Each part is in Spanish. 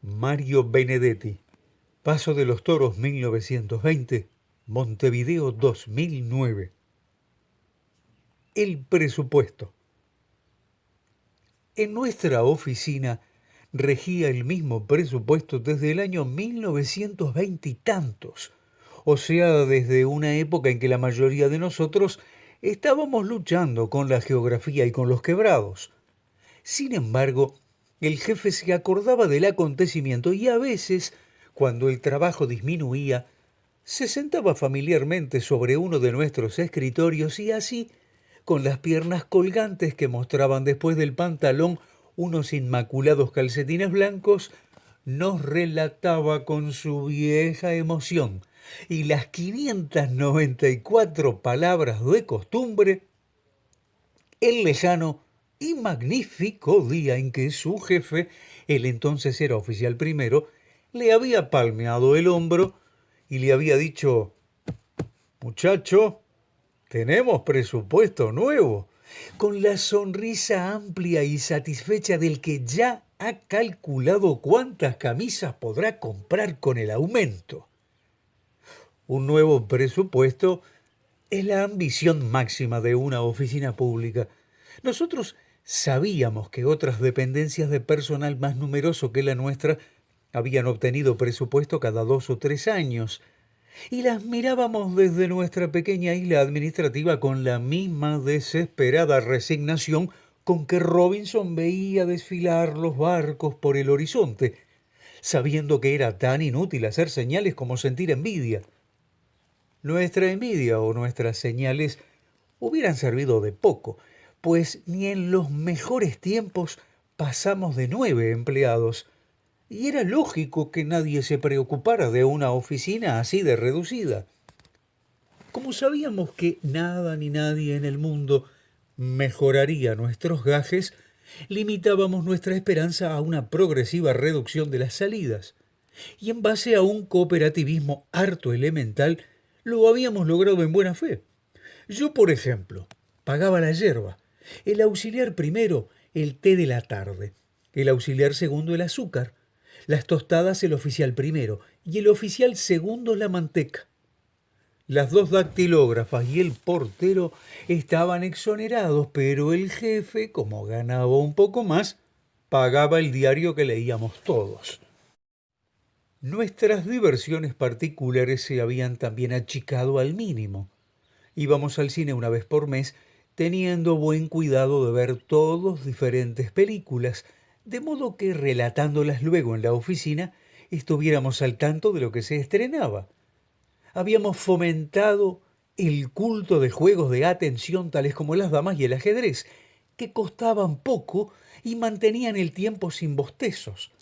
Mario Benedetti, Paso de los Toros 1920, Montevideo 2009. El presupuesto. En nuestra oficina regía el mismo presupuesto desde el año 1920 y tantos, o sea, desde una época en que la mayoría de nosotros estábamos luchando con la geografía y con los quebrados. Sin embargo, el jefe se acordaba del acontecimiento y a veces, cuando el trabajo disminuía, se sentaba familiarmente sobre uno de nuestros escritorios y así, con las piernas colgantes que mostraban después del pantalón unos inmaculados calcetines blancos, nos relataba con su vieja emoción y las 594 palabras de costumbre el lejano y magnífico día en que su jefe, el entonces era oficial primero, le había palmeado el hombro y le había dicho: muchacho, tenemos presupuesto nuevo, con la sonrisa amplia y satisfecha del que ya ha calculado cuántas camisas podrá comprar con el aumento. Un nuevo presupuesto es la ambición máxima de una oficina pública. Nosotros sabíamos que otras dependencias de personal más numeroso que la nuestra habían obtenido presupuesto cada 2 o 3 años, y las mirábamos desde nuestra pequeña isla administrativa con la misma desesperada resignación con que Robinson veía desfilar los barcos por el horizonte, sabiendo que era tan inútil hacer señales como sentir envidia. Nuestra envidia o nuestras señales hubieran servido de poco, pues ni en los mejores tiempos pasamos de 9 empleados, y era lógico que nadie se preocupara de una oficina así de reducida. Como sabíamos que nada ni nadie en el mundo mejoraría nuestros gajes, limitábamos nuestra esperanza a una progresiva reducción de las salidas, y en base a un cooperativismo harto elemental, lo habíamos logrado en buena fe. Yo, por ejemplo, pagaba la yerba, el auxiliar primero el té de la tarde, el auxiliar segundo el azúcar, las tostadas el oficial primero y el oficial segundo la manteca. Las dos dactilógrafas y el portero estaban exonerados, pero el jefe, como ganaba un poco más, pagaba el diario que leíamos todos. Nuestras diversiones particulares se habían también achicado al mínimo. Íbamos al cine una vez por mes, teniendo buen cuidado de ver todos diferentes películas, de modo que relatándolas luego en la oficina estuviéramos al tanto de lo que se estrenaba. Habíamos fomentado el culto de juegos de atención tales como las damas y el ajedrez, que costaban poco y mantenían el tiempo sin bostezos.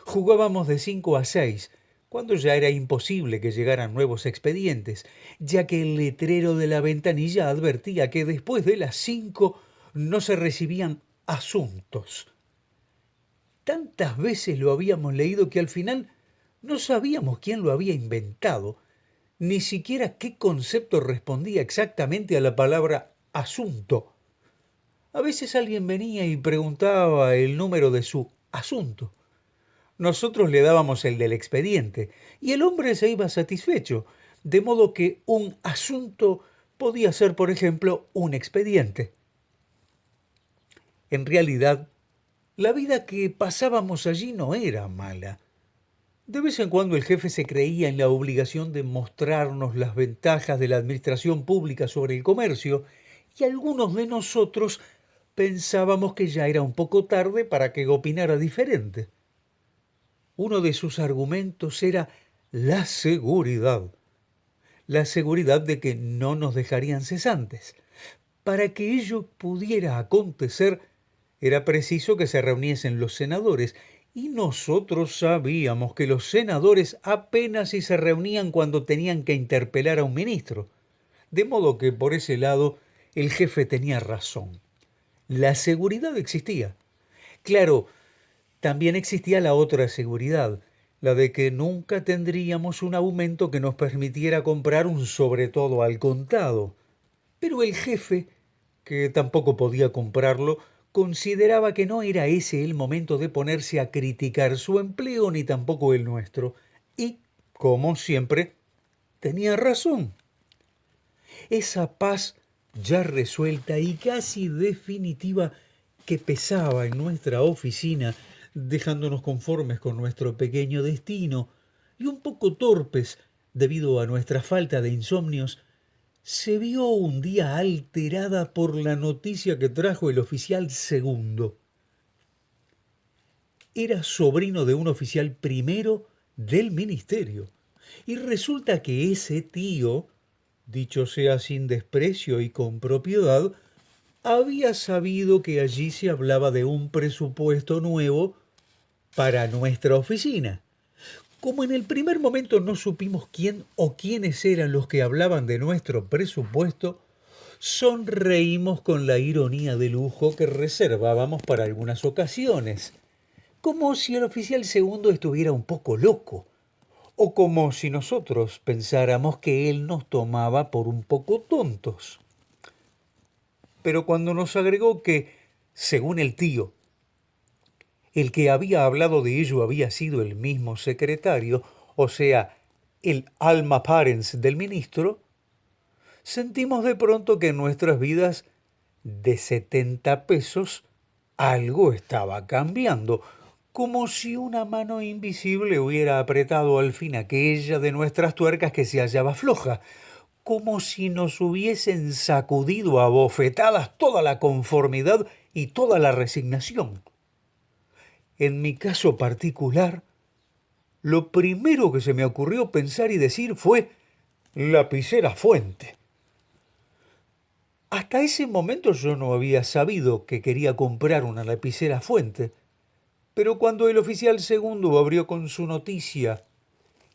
Jugábamos de 5 a 6, cuando ya era imposible que llegaran nuevos expedientes, ya que el letrero de la ventanilla advertía que después de las 5 no se recibían asuntos. Tantas veces lo habíamos leído que al final no sabíamos quién lo había inventado, ni siquiera qué concepto respondía exactamente a la palabra asunto. A veces alguien venía y preguntaba el número de su asunto. Nosotros le dábamos el del expediente y el hombre se iba satisfecho, de modo que un asunto podía ser, por ejemplo, un expediente. En realidad, la vida que pasábamos allí no era mala. De vez en cuando el jefe se creía en la obligación de mostrarnos las ventajas de la administración pública sobre el comercio, y algunos de nosotros pensábamos que ya era un poco tarde para que opinara diferente. Uno de sus argumentos era la seguridad de que no nos dejarían cesantes. Para que ello pudiera acontecer, era preciso que se reuniesen los senadores, y nosotros sabíamos que los senadores apenas si se reunían cuando tenían que interpelar a un ministro. De modo que por ese lado el jefe tenía razón. La seguridad existía. Claro, también existía la otra seguridad, la de que nunca tendríamos un aumento que nos permitiera comprar un sobre todo al contado. Pero el jefe, que tampoco podía comprarlo, consideraba que no era ese el momento de ponerse a criticar su empleo ni tampoco el nuestro. Y, como siempre, tenía razón. Esa paz ya resuelta y casi definitiva que pesaba en nuestra oficina, dejándonos conformes con nuestro pequeño destino y un poco torpes debido a nuestra falta de insomnios, se vio un día alterada por la noticia que trajo el oficial segundo. Era sobrino de un oficial primero del ministerio, y resulta que ese tío, dicho sea sin desprecio y con propiedad, había sabido que allí se hablaba de un presupuesto nuevo para nuestra oficina. Como en el primer momento no supimos quién o quiénes eran los que hablaban de nuestro presupuesto, sonreímos con la ironía de lujo que reservábamos para algunas ocasiones, como si el oficial segundo estuviera un poco loco, o como si nosotros pensáramos que él nos tomaba por un poco tontos. Pero cuando nos agregó que, según el tío, el que había hablado de ello había sido el mismo secretario, o sea, el alma parens del ministro, sentimos de pronto que en nuestras vidas de 70 pesos algo estaba cambiando, como si una mano invisible hubiera apretado al fin aquella de nuestras tuercas que se hallaba floja, como si nos hubiesen sacudido a bofetadas toda la conformidad y toda la resignación. En mi caso particular, lo primero que se me ocurrió pensar y decir fue lapicera Fuente. Hasta ese momento yo no había sabido que quería comprar una lapicera Fuente, pero cuando el oficial segundo abrió con su noticia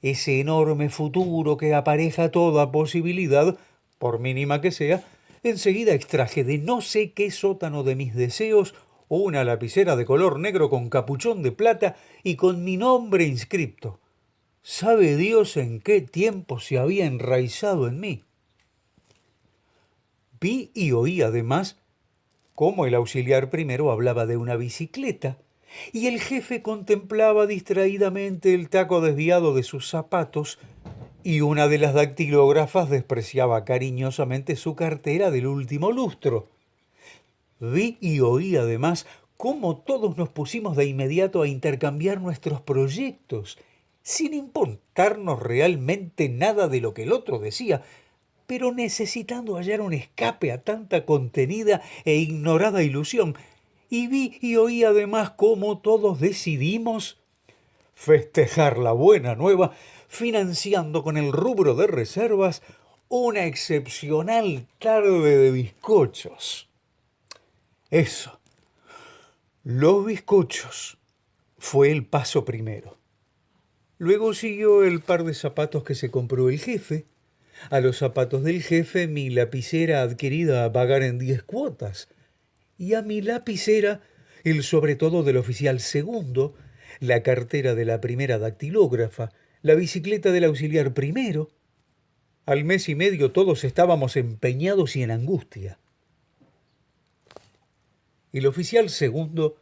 ese enorme futuro que apareja toda posibilidad, por mínima que sea, enseguida extraje de no sé qué sótano de mis deseos una lapicera de color negro con capuchón de plata y con mi nombre inscripto. ¿Sabe Dios en qué tiempo se había enraizado en mí? Vi y oí además cómo el auxiliar primero hablaba de una bicicleta y el jefe contemplaba distraídamente el taco desviado de sus zapatos y una de las dactilógrafas despreciaba cariñosamente su cartera del último lustro. Vi y oí además cómo todos nos pusimos de inmediato a intercambiar nuestros proyectos, sin importarnos realmente nada de lo que el otro decía, pero necesitando hallar un escape a tanta contenida e ignorada ilusión. Y vi y oí además cómo todos decidimos festejar la buena nueva, financiando con el rubro de reservas una excepcional tarde de bizcochos. Eso, los bizcochos, fue el paso primero. Luego siguió el par de zapatos que se compró el jefe. A los zapatos del jefe mi lapicera adquirida a pagar en 10 cuotas. Y a mi lapicera el sobre todo del oficial segundo, la cartera de la primera dactilógrafa, la bicicleta del auxiliar primero. Al mes y medio todos estábamos empeñados y en angustia. El oficial segundo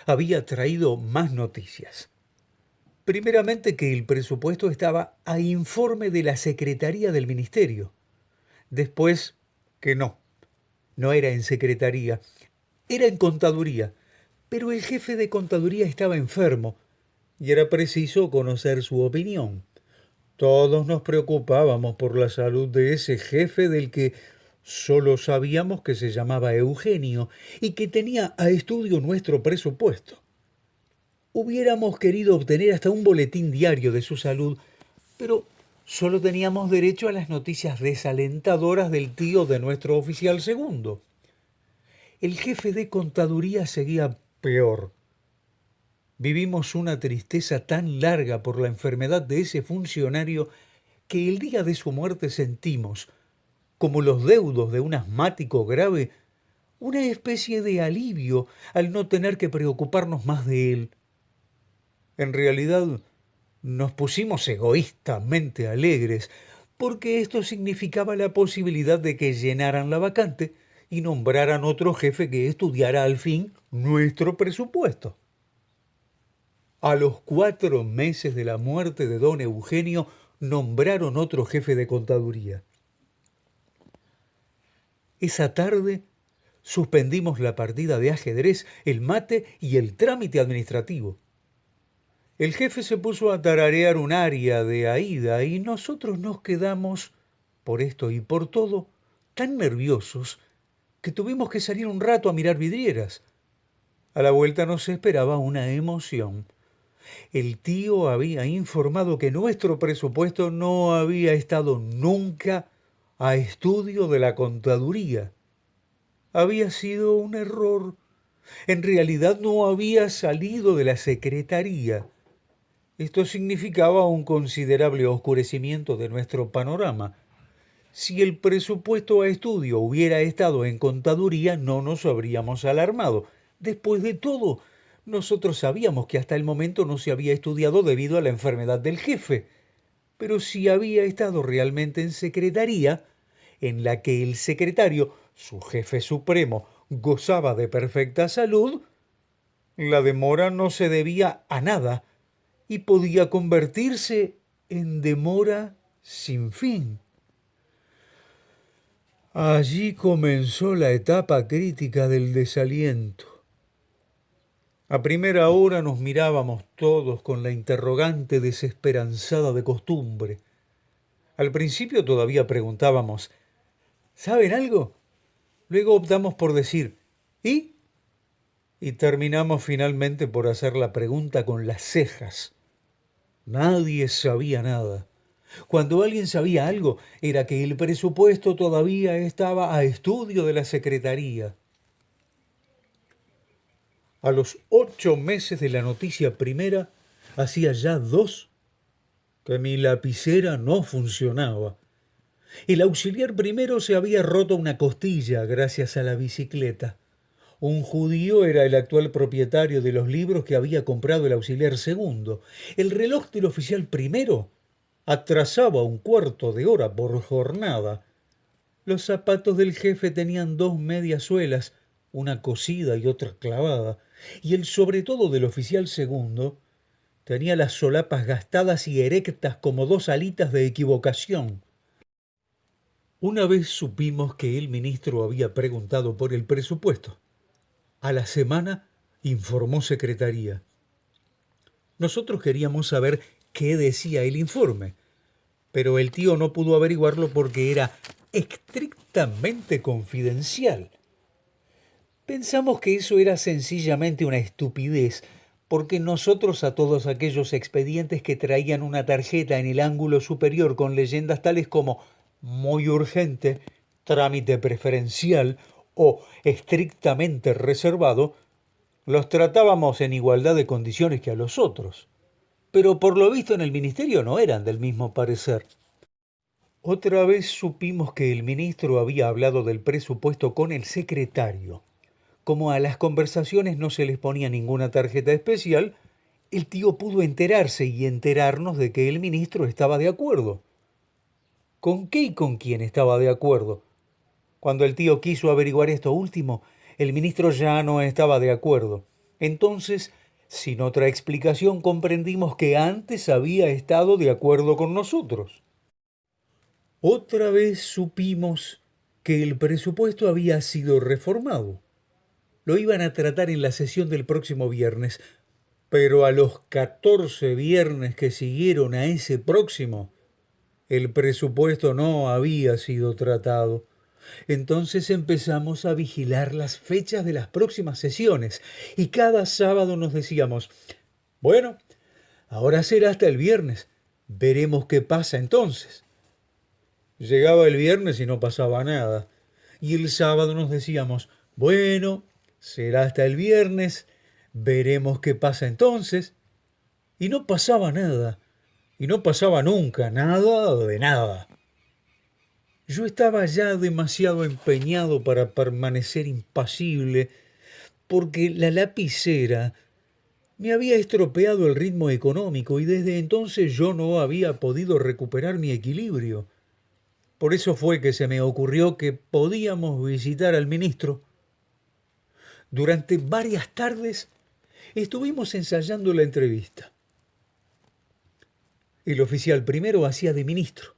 había traído más noticias. Primeramente que el presupuesto estaba a informe de la Secretaría del Ministerio. Después que no era en Secretaría, era en Contaduría. Pero el jefe de Contaduría estaba enfermo y era preciso conocer su opinión. Todos nos preocupábamos por la salud de ese jefe del que solo sabíamos que se llamaba Eugenio y que tenía a estudio nuestro presupuesto. Hubiéramos querido obtener hasta un boletín diario de su salud, pero solo teníamos derecho a las noticias desalentadoras del tío de nuestro oficial segundo. El jefe de contaduría seguía peor. Vivimos una tristeza tan larga por la enfermedad de ese funcionario que el día de su muerte sentimos, como los deudos de un asmático grave, una especie de alivio al no tener que preocuparnos más de él. En realidad, nos pusimos egoístamente alegres, porque esto significaba la posibilidad de que llenaran la vacante y nombraran otro jefe que estudiara al fin nuestro presupuesto. A los 4 meses de la muerte de don Eugenio, nombraron otro jefe de contaduría. Esa tarde suspendimos la partida de ajedrez, el mate y el trámite administrativo. El jefe se puso a tararear un aria de Aída y nosotros nos quedamos, por esto y por todo, tan nerviosos que tuvimos que salir un rato a mirar vidrieras. A la vuelta nos esperaba una emoción. El tío había informado que nuestro presupuesto no había estado nunca a estudio de la contaduría. Había sido un error. En realidad no había salido de la secretaría. Esto significaba un considerable oscurecimiento de nuestro panorama. Si el presupuesto a estudio hubiera estado en contaduría, no nos habríamos alarmado. Después de todo, nosotros sabíamos que hasta el momento no se había estudiado debido a la enfermedad del jefe. Pero si había estado realmente en secretaría, en la que el secretario, su jefe supremo, gozaba de perfecta salud, la demora no se debía a nada y podía convertirse en demora sin fin. Allí comenzó la etapa crítica del desaliento. A primera hora nos mirábamos todos con la interrogante desesperanzada de costumbre. Al principio todavía preguntábamos, ¿saben algo? Luego optamos por decir, ¿y? Y terminamos finalmente por hacer la pregunta con las cejas. Nadie sabía nada. Cuando alguien sabía algo, era que el presupuesto todavía estaba a estudio de la secretaría. A los 8 meses de la noticia primera, hacía ya 2 que mi lapicera no funcionaba. El auxiliar primero se había roto una costilla gracias a la bicicleta. Un judío era el actual propietario de los libros que había comprado el auxiliar segundo. El reloj del oficial primero atrasaba 1/4 de hora por jornada. Los zapatos del jefe tenían 2 medias suelas, una cosida y otra clavada, y el sobretodo del oficial segundo tenía las solapas gastadas y erectas como 2 alitas de equivocación. Una vez supimos que el ministro había preguntado por el presupuesto. A la semana informó secretaría. Nosotros queríamos saber qué decía el informe, pero el tío no pudo averiguarlo porque era estrictamente confidencial. Pensamos que eso era sencillamente una estupidez, porque nosotros a todos aquellos expedientes que traían una tarjeta en el ángulo superior con leyendas tales como muy urgente, trámite preferencial o estrictamente reservado, los tratábamos en igualdad de condiciones que a los otros. Pero por lo visto en el ministerio no eran del mismo parecer. Otra vez supimos que el ministro había hablado del presupuesto con el secretario. Como a las conversaciones no se les ponía ninguna tarjeta especial, el tío pudo enterarse y enterarnos de que el ministro estaba de acuerdo. ¿Con qué y con quién estaba de acuerdo? Cuando el tío quiso averiguar esto último, el ministro ya no estaba de acuerdo. Entonces, sin otra explicación, comprendimos que antes había estado de acuerdo con nosotros. Otra vez supimos que el presupuesto había sido reformado. Lo iban a tratar en la sesión del próximo viernes, pero a los 14 viernes que siguieron a ese próximo, el presupuesto no había sido tratado. Entonces empezamos a vigilar las fechas de las próximas sesiones y cada sábado nos decíamos, bueno, ahora será hasta el viernes, veremos qué pasa entonces. Llegaba el viernes y no pasaba nada. Y el sábado nos decíamos, bueno, será hasta el viernes, veremos qué pasa entonces. Y no pasaba nada. Y no pasaba nunca, nada de nada. Yo estaba ya demasiado empeñado para permanecer impasible, porque la lapicera me había estropeado el ritmo económico y desde entonces yo no había podido recuperar mi equilibrio. Por eso fue que se me ocurrió que podíamos visitar al ministro. Durante varias tardes estuvimos ensayando la entrevista. El oficial primero hacía de ministro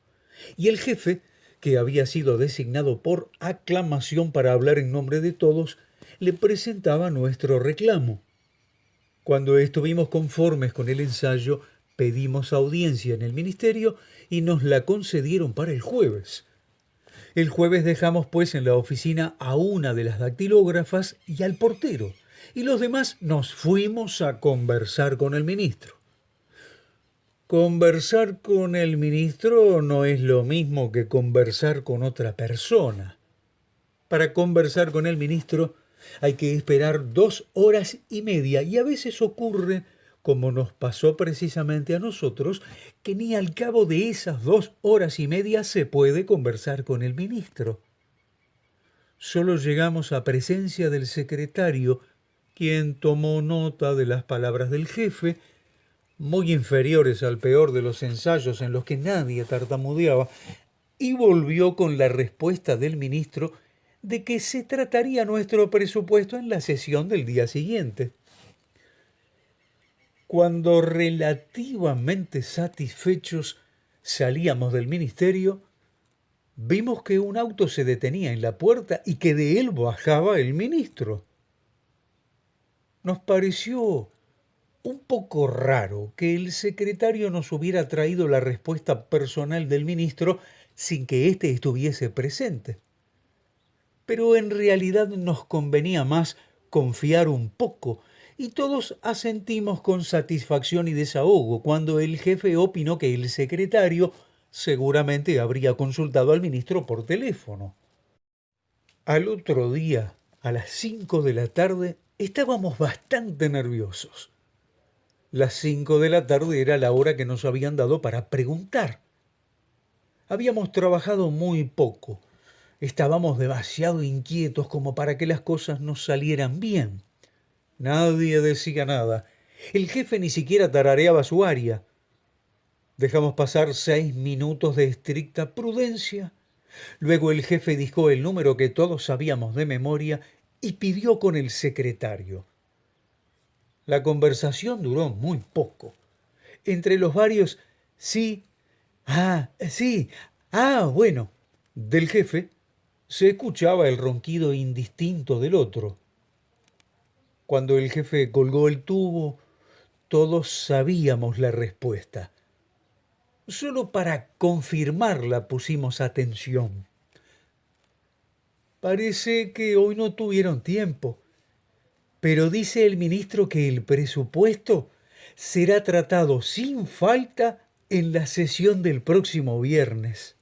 y el jefe, que había sido designado por aclamación para hablar en nombre de todos, le presentaba nuestro reclamo. Cuando estuvimos conformes con el ensayo, pedimos audiencia en el ministerio y nos la concedieron para el jueves. El jueves dejamos pues en la oficina a una de las dactilógrafas y al portero, y los demás nos fuimos a conversar con el ministro. Conversar con el ministro no es lo mismo que conversar con otra persona. Para conversar con el ministro hay que esperar 2 horas y media y a veces ocurre, como nos pasó precisamente a nosotros, que ni al cabo de esas 2 horas y media se puede conversar con el ministro. Solo llegamos a presencia del secretario, quien tomó nota de las palabras del jefe, muy inferiores al peor de los ensayos en los que nadie tartamudeaba, y volvió con la respuesta del ministro de que se trataría nuestro presupuesto en la sesión del día siguiente. Cuando relativamente satisfechos salíamos del ministerio, vimos que un auto se detenía en la puerta y que de él bajaba el ministro. Nos pareció un poco raro que el secretario nos hubiera traído la respuesta personal del ministro sin que éste estuviese presente. Pero en realidad nos convenía más confiar un poco, y todos asentimos con satisfacción y desahogo cuando el jefe opinó que el secretario seguramente habría consultado al ministro por teléfono. Al otro día, a las 5 de la tarde, estábamos bastante nerviosos. Las 5 de la tarde era la hora que nos habían dado para preguntar. Habíamos trabajado muy poco. Estábamos demasiado inquietos como para que las cosas nos salieran bien. Nadie decía nada. El jefe ni siquiera tarareaba su aria. Dejamos pasar 6 minutos de estricta prudencia. Luego el jefe dijo el número que todos sabíamos de memoria y pidió con el secretario. La conversación duró muy poco. Entre los varios sí, sí, bueno, del jefe, se escuchaba el ronquido indistinto del otro. Cuando el jefe colgó el tubo, todos sabíamos la respuesta. Solo para confirmarla pusimos atención. Parece que hoy no tuvieron tiempo, pero dice el ministro que el presupuesto será tratado sin falta en la sesión del próximo viernes.